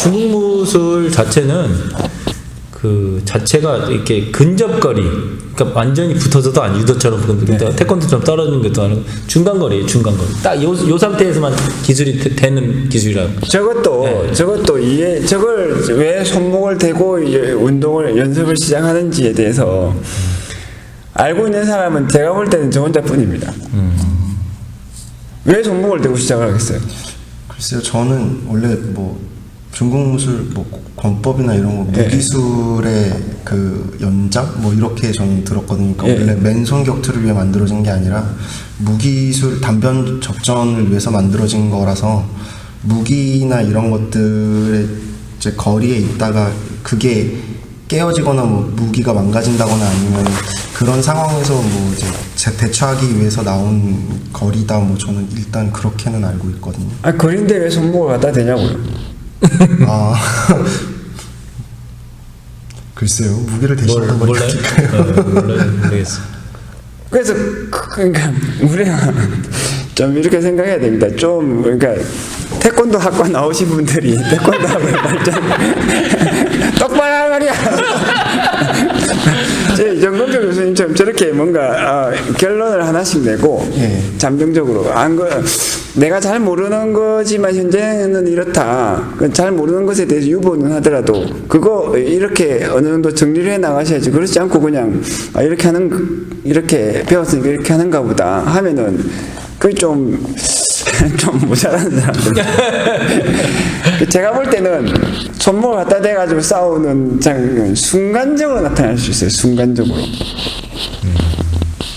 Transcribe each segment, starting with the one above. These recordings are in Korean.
중국 무술 자체는 그 자체가 이렇게 근접거리, 그러니까 완전히 붙어서도 아니 유도처럼 태권도처럼 떨어지는 것도 아니고 중간거리예요. 중간거리. 딱 요 상태에서만 기술이 되는 기술이라고. 저걸 왜 손목을 대고 운동을 연습을 시작하는지에 대해서 알고 있는 사람은 제가 볼 때는 저 혼자뿐입니다. 왜 손목을 대고 시작을 하겠어요? 글쎄요, 저는 원래 뭐 중국 무술 뭐 권법이나 이런 거 무기술의 그 연장 뭐 이렇게 저는 들었거든요. 그러니까 원래 맨손 격투를 위해 만들어진 게 아니라 무기술 단변 접전을 위해서 만들어진 거라서 무기나 이런 것들의 이제 거리에 있다가 그게 깨어지거나 뭐 무기가 망가진다거나 아니면 그런 상황에서 뭐 이제 대처하기 위해서 나온 거리다 뭐 저는 일단 그렇게는 알고 있거든요. 아, 거리인데 왜 손목을 갖다 대냐고요? 아 글쎄요, 무기를 대신하는 거니까요. 모르겠어. 그래서 그러니까 우리가 좀 이렇게 생각해야 됩니다. 좀 그러니까 태권도 학과 나오신 분들이 태권도 학을 발전 똑바로 하란 말이야. 정동철 교수님처럼 저렇게 뭔가 결론을 하나씩 내고 잠정적으로 내가 잘 모르는 거지만 현재는 이렇다. 잘 모르는 것에 대해서 유보는 하더라도 그거 이렇게 어느 정도 정리를 해 나가셔야지. 그렇지 않고 그냥 이렇게 배웠으니까 이렇게 하는가 보다 하면은 그게 좀 모자라는 사람들. 제가 볼 때는 손목을 갖다 대가지고 싸우는 장면 순간적으로 나타날 수 있어요. 순간적으로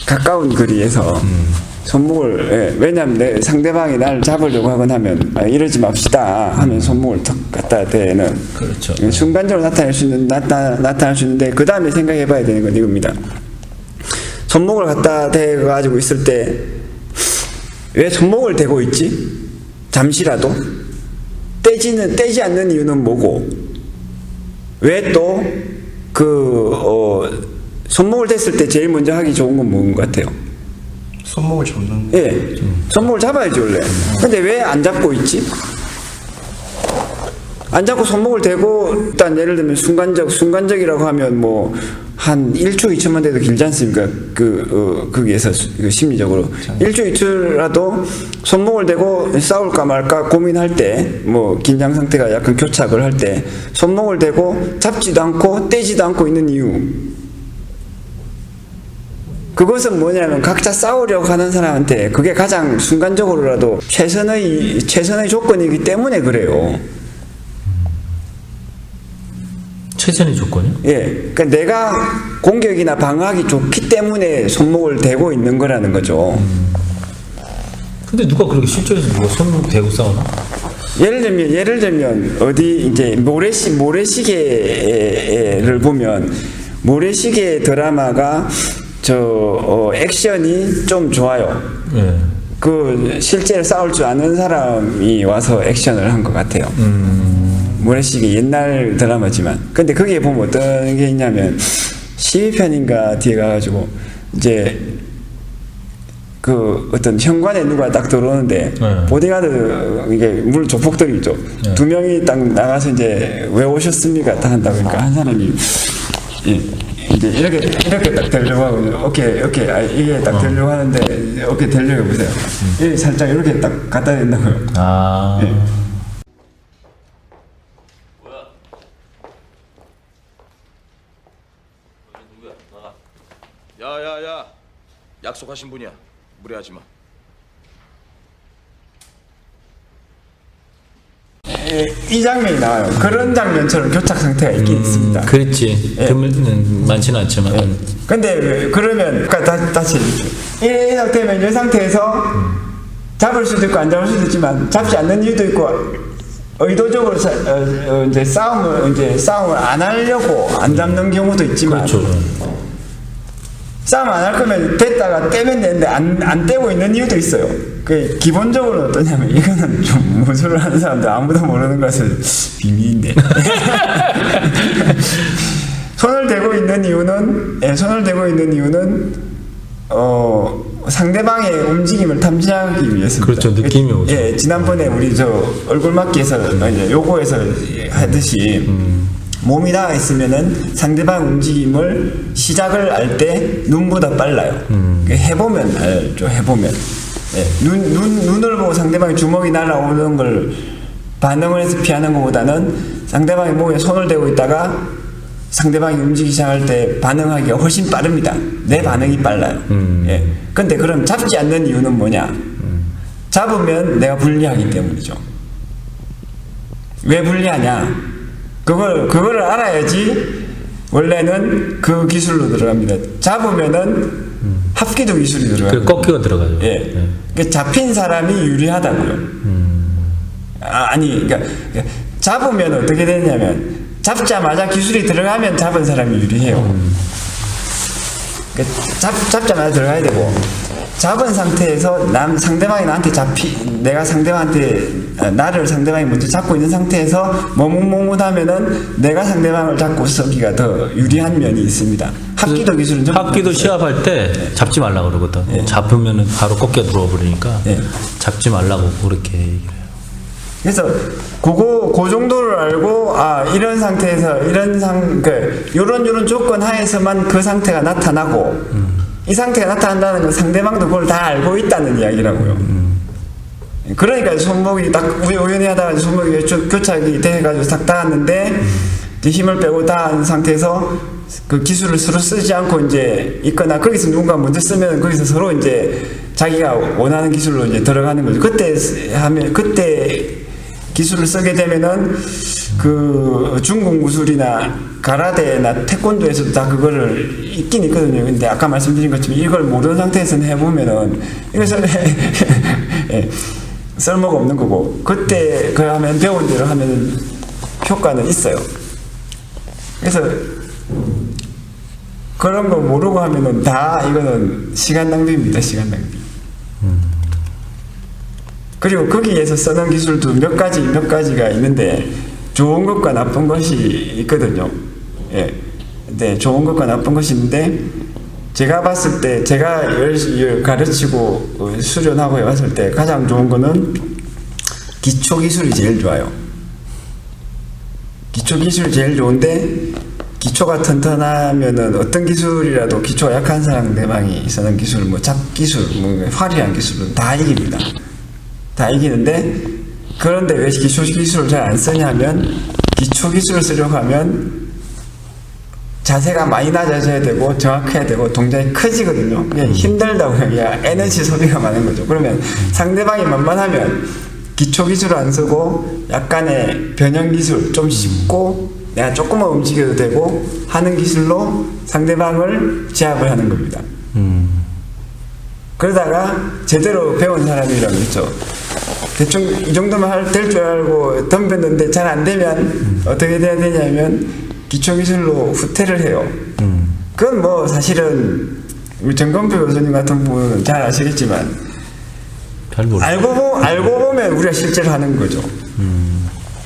가까운 거리에서 손목을 왜냐하면 상대방이 나를 잡으려고 하거나 하면 이러지 맙시다 하면 손목을 턱 갖다 대는 그렇죠. 순간적으로 나타날 수 있는데 그 다음에 생각해봐야 되는 건 이겁니다. 손목을 갖다 대가지고 있을 때 왜 손목을 대고 있지? 잠시라도 떼지 않는 이유는 뭐고 왜 또 손목을 댔을 때 제일 먼저 하기 좋은 건 뭔 것 같아요? 손목을 잡는. 손목을 잡아야지 원래. 근데 왜 안 잡고 있지? 안 잡고 손목을 대고 일단 예를 들면 순간적이라고 하면 뭐 한 1초 2초만 돼도 길지 않습니까? 거기에서 심리적으로 1초 2초라도 손목을 대고 싸울까 말까 고민할 때 뭐 긴장 상태가 약간 교착을 할 때 손목을 대고 잡지도 않고 떼지도 않고 있는 이유, 그것은 뭐냐면 각자 싸우려고 하는 사람한테 그게 가장 순간적으로라도 최선의 조건이기 때문에 그래요. 최선의 조건이요? 그러니까 내가 공격이나 방어하기 좋기 때문에 손목을 대고 있는 거라는 거죠. 근데 누가 그렇게 실전에서 누가 손목 대고 싸우나? 예를 들면 어디 이제 모래시계를 보면 모래시계 드라마가 액션이 좀 좋아요. 실제로 싸울 줄 아는 사람이 와서 액션을 한 것 같아요. 모래시계 옛날 드라마지만. 근데 거기에 보면 어떤 게 있냐면 12편인가 뒤에 가가지고 이제 어떤 현관에 누가 딱 들어오는데 보디가드 이게 물 조폭들이죠. 두 명이 딱 나가서 이제 왜 오셨습니까? 딱 한다고. 그러니까 한 사람이 이제 이렇게 딱 되려고 하고 오케이 이게 딱 되려고 하는데 오케이 되려고 해보세요. 살짝 이렇게 딱 갖다 댄다고요. 야야야, 약속하신 분이야. 무리하지 마. 이 장면이 나와요. 그런 장면처럼 교착 상태가 있긴 있습니다. 그렇지. 많지는 않지만. 근데 그러면 다시 이 상태면 이 상태에서 잡을 수도 있고 안 잡을 수도 있지만 잡지 않는 이유도 있고 의도적으로 이제 싸움을 안 하려고 안 잡는 경우도 있지만. 그렇죠. 싸움 안 할 거면 됐다가 떼면 되는데 안 떼고 있는 이유도 있어요. 그 기본적으로 어떠냐면 이거는 좀 무술을 하는 사람들 아무도 모르는 것을 비밀인데 손을 대고 있는 이유는 상대방의 움직임을 탐지하기 위해서입니다. 그렇죠. 느낌이 오죠. 예, 지난번에 우리 저 얼굴 맞기에서 이제 요거에서 하듯이 몸이 나가 있으면은 상대방 움직임을 시작을 알 때 눈보다 빨라요. 해보면 알죠. 해보면 예, 눈을 보고 상대방의 주먹이 날아오는 걸 반응을 해서 피하는 것보다는 상대방의 몸에 손을 대고 있다가 상대방이 움직이기 시작할 때 반응하기가 훨씬 빠릅니다. 내 반응이 빨라요. 예. 근데 그럼 잡지 않는 이유는 뭐냐? 잡으면 내가 불리하기 때문이죠. 왜 불리하냐? 그거를 알아야지 원래는 그 기술로 들어갑니다. 잡으면은 합기도 기술이 들어가요. 그 꺾기가 들어가죠. 예. 그러니까 잡힌 사람이 유리하다고요. 그러니까 잡으면 어떻게 되냐면 잡자마자 기술이 들어가면 잡은 사람이 유리해요. 그러니까 잡자마자 들어가야 되고 잡은 상태에서 상대방이 나한테 내가 나를 상대방이 먼저 잡고 있는 상태에서 머뭇머뭇하면은 내가 상대방을 잡고 서기가 더 유리한 면이 있습니다. 합기도 기술은 좀 합기도 시합할 때 잡지 말라고 그러거든. 잡으면은 바로 꺾여 들어와 버리니까 잡지 말라고 그렇게 얘기를 해요. 그래서 그 정도를 알고 이런 상태에서 요런 조건 하에서만 그 상태가 나타나고 이 상태가 나타난다는 건 상대방도 그걸 다 알고 있다는 이야기라고요. 그러니까 손목이 딱 우연히 하다가 손목이 교착이 돼가지고 딱 닿았는데 힘을 빼고 닿은 상태에서 그 기술을 서로 쓰지 않고 이제 있거나 거기서 누군가 먼저 쓰면 거기서 서로 이제 자기가 원하는 기술로 이제 들어가는 거죠. 그때 기술을 쓰게 되면은 그 중국 무술이나 가라데나 태권도에서도 다 그거를 있긴 있거든요. 근데 아까 말씀드린 것처럼 이걸 모르는 상태에서는 해보면은 이것을 쓸모가 없는 거고 그때 그 하면 배운 대로 하면 효과는 있어요. 그래서 그런 거 모르고 하면은 다 이거는 시간 낭비입니다. 시간 낭비. 그리고 거기에서 쓰는 기술도 몇 가지가 있는데 좋은 것과 나쁜 것이 있거든요. 예. 근데 좋은 것과 나쁜 것이 있는데 제가 봤을 때 제가 열심히 가르치고 수련하고 해봤을 때 가장 좋은 거는 기초 기술이 제일 좋아요. 기초 기술이 제일 좋은데 기초가 튼튼하면은 어떤 기술이라도 기초가 약한 상대방이 쓰는 기술, 뭐 잡기술, 뭐 화려한 기술은 다 이깁니다. 다 이기는데 그런데 왜 기초 기술을 잘 안 쓰냐면 기초 기술을 쓰려고 하면 자세가 많이 낮아져야 되고 정확해야 되고 동작이 커지거든요. 힘들다고요. 에너지 소비가 많은 거죠. 그러면 상대방이 만만하면 기초 기술을 안 쓰고 약간의 변형 기술 좀 쉽고 내가 조금만 움직여도 되고 하는 기술로 상대방을 제압을 하는 겁니다. 그러다가 제대로 배운 사람이라고 했죠. 대충 이 정도만 될 줄 알고 덤볐는데 잘 안 되면 어떻게 돼야 되냐면 기초 기술로 후퇴를 해요. 그건 뭐 사실은 우리 정건표 교수님 같은 분은 잘 아시겠지만 알고 보면 우리가 실제로 하는 거죠.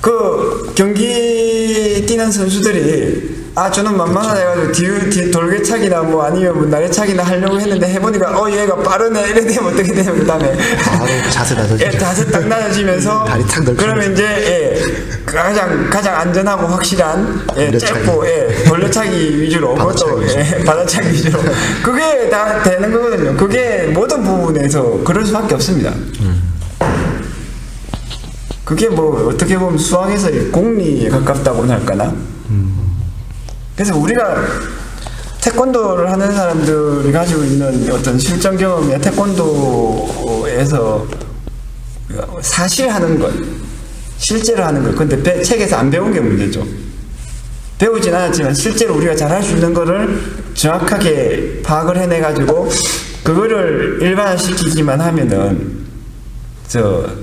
그 경기 뛰는 선수들이 저는 만만하다 해가지고 뒤 돌개차기나 뭐 아니면 뭐 나래차기나 하려고 했는데 해보니까 얘가 빠르네 이래 되면 어떻게 되냐면 그 다음에 바로 자세 낮아지죠. 자세 딱 낮아지면서 다리 탁 넓히면서 그러면 이제 가장 안전하고 확실한 짧고 돌려차기 위주로 받아차기 위주로 그게 다 되는 거거든요. 그게 모든 부분에서 그럴 수밖에 없습니다. 그게 뭐 어떻게 보면 수학에서 공리에 가깝다고는 할까나? 그래서 우리가 태권도를 하는 사람들이 가지고 있는 어떤 실전 경험이나 태권도에서 사실 하는 것, 실제로 하는 것, 근데 책에서 안 배운 게 문제죠. 배우진 않았지만 실제로 우리가 잘할 수 있는 거를 정확하게 파악을 해내가지고 그거를 일반화시키기만 하면은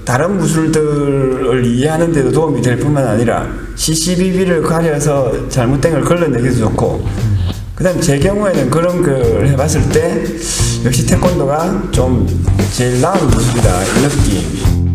다른 무술들을 이해하는 데도 도움이 될 뿐만 아니라 CCBB를 가려서 잘못된 걸 걸러내기도 좋고 그 다음 제 경우에는 그런 걸 해봤을 때 역시 태권도가 좀 제일 나은 무술이다 이 느낌이